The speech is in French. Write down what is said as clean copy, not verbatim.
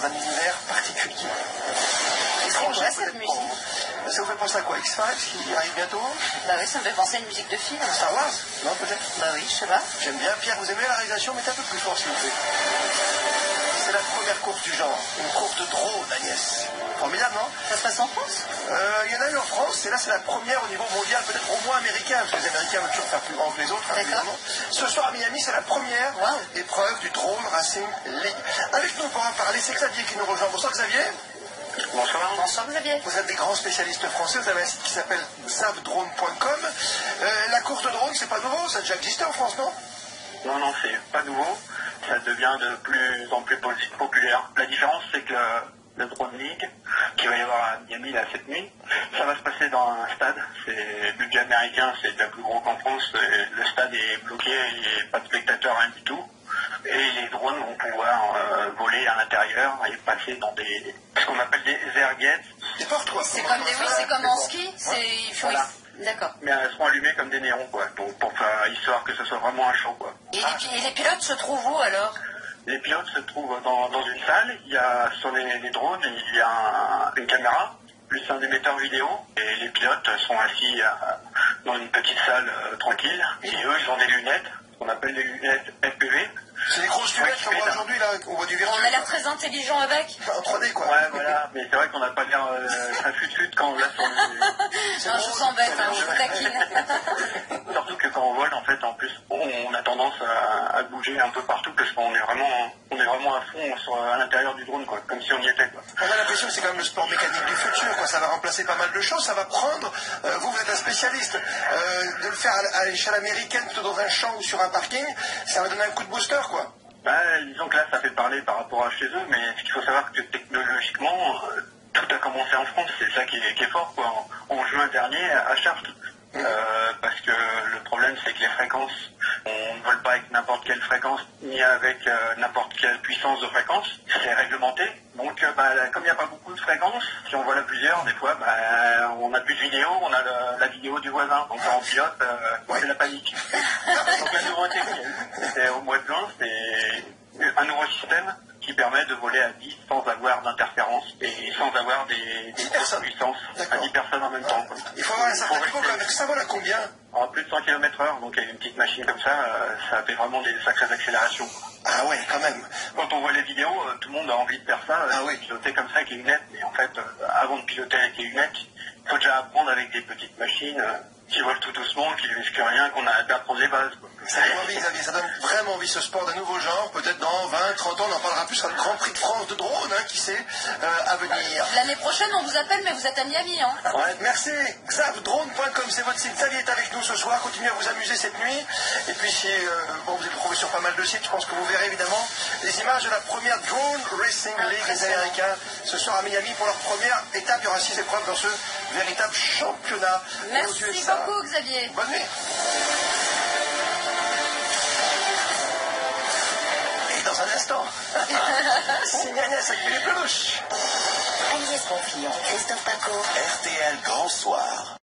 dans un univers particulier. C'est quoi cette musique? Ça vous fait penser à quoi? X-Files qui arrive bientôt? Bah oui, ça me fait penser à une musique de film. Star Wars? Non, peut-être? Bah oui, je sais pas. J'aime bien. Pierre, vous aimez la réalisation? Mettez un peu plus fort, s'il vous plaît. C'est la première course du genre. Une course de drone, Agnès. Formidable, non? Ça se passe en France? Il y en a eu en France, et là c'est la première au niveau mondial, peut-être au moins américain, parce que les Américains veulent toujours faire plus grand que les autres, évidemment. Ce soir à Miami, c'est la première épreuve du Drone Racing League. Avec nous pour en parler, c'est Xavier qui nous rejoint. Bonsoir Xavier. Bonsoir. Bonsoir Xavier. Vous êtes des grands spécialistes français, vous avez un site qui s'appelle xavdrone.com. La course de drone, c'est pas nouveau, ça a déjà existé en France, non? Non, non, c'est pas nouveau. Ça devient de plus en plus populaire. La différence, c'est que le Drone League, qui va y avoir à Miami là, cette nuit, ça va se passer dans un stade. C'est budget américain, c'est déjà plus gros qu'en France. Le stade est bloqué, il n'y a pas de spectateurs, rien du tout. Et les drones vont pouvoir voler à l'intérieur et passer dans ce qu'on appelle des airgates. C'est portes quoi? C'est comme c'est comme en ski, Voilà. D'accord. Mais elles seront allumées comme des néons, quoi, pour faire, histoire que ce soit vraiment un show, quoi. Et les pilotes se trouvent où alors? Les pilotes se trouvent dans une salle. Il y a sur les drones, il y a une caméra, plus un émetteur vidéo. Et les pilotes sont assis dans une petite salle tranquille. Et eux, ils ont des lunettes, qu'on appelle des lunettes FPV. C'est des grosses lunettes qu'on voit aujourd'hui, là, on voit du virtuel. On a l'air très intelligent avec. Enfin, en 3D, quoi. Ouais, voilà, mais c'est vrai qu'on n'a pas l'air très fut-fut quand on l'a sur le... Non, je vous embête, je vous taquine. Surtout que quand on vole, en fait, en plus, on a tendance à bouger un peu partout parce qu'on est vraiment à fond à l'intérieur du drone, quoi, comme si on y était, quoi. On a l'impression que c'est quand même le sport mécanique du futur, quoi. Ça va remplacer pas mal de choses, ça va prendre, vous êtes un spécialiste, de le faire à l'échelle américaine plutôt dans un champ ou sur un parking, ça va donner un coup de booster, quoi. Disons que là, ça fait parler par rapport à chez eux, mais ce qu'il faut savoir, que technologiquement, tout a commencé en France, c'est ça qui est fort, quoi. En juin dernier, à Chartres. Parce que le problème, c'est que les fréquences, on ne vole pas avec n'importe quelle fréquence, ni avec n'importe quelle puissance de fréquence, c'est réglementé. Donc, comme il n'y a pas beaucoup de fréquences, si on vole à plusieurs, des fois, on n'a plus de vidéo, on a la vidéo du voisin. Donc, quand on pilote, c'est la panique. Donc, la nouveauté, c'était au mois de juin, c'est un nouveau système qui permet de voler à 10 sans avoir d'interférence et sans avoir des grosses puissances à 10 personnes en même temps, quoi. Il faut avoir un certain niveau quand même. Ça vole à combien? En plus de 100 km/h, donc avec une petite machine comme ça fait vraiment des sacrées accélérations. Ah ouais, quand même. Quand on voit les vidéos, tout le monde a envie de faire ça, piloter comme ça avec les lunettes, mais en fait, avant de piloter avec les lunettes, il faut déjà apprendre avec des petites machines qui volent tout doucement, qui ne risquent rien, qu'on a d'apprendre les bases, quoi. Ça donne envie, Xavier, ça donne vraiment envie ce sport d'un nouveau genre. Peut-être dans 20, 30 ans, on en parlera plus sur le Grand Prix de France de drone, qui sait, à venir. L'année prochaine, on vous appelle, mais vous êtes à Miami, hein. Ouais, merci. xavdrone.com, c'est votre site. Xavier est avec nous ce soir. Continuez à vous amuser cette nuit. Et puis, si vous êtes trouvé sur pas mal de sites, je pense que vous verrez évidemment les images de la première Drone Racing League. Les Américains ce soir à Miami pour leur première étape. Il y aura 6 épreuves dans ce véritable championnat. Merci beaucoup, Xavier. Bonne nuit. Et dans un instant, c'est Agnès avec les peluches. Agnès Bonfillon, Christophe Paco. RTL Grand Soir.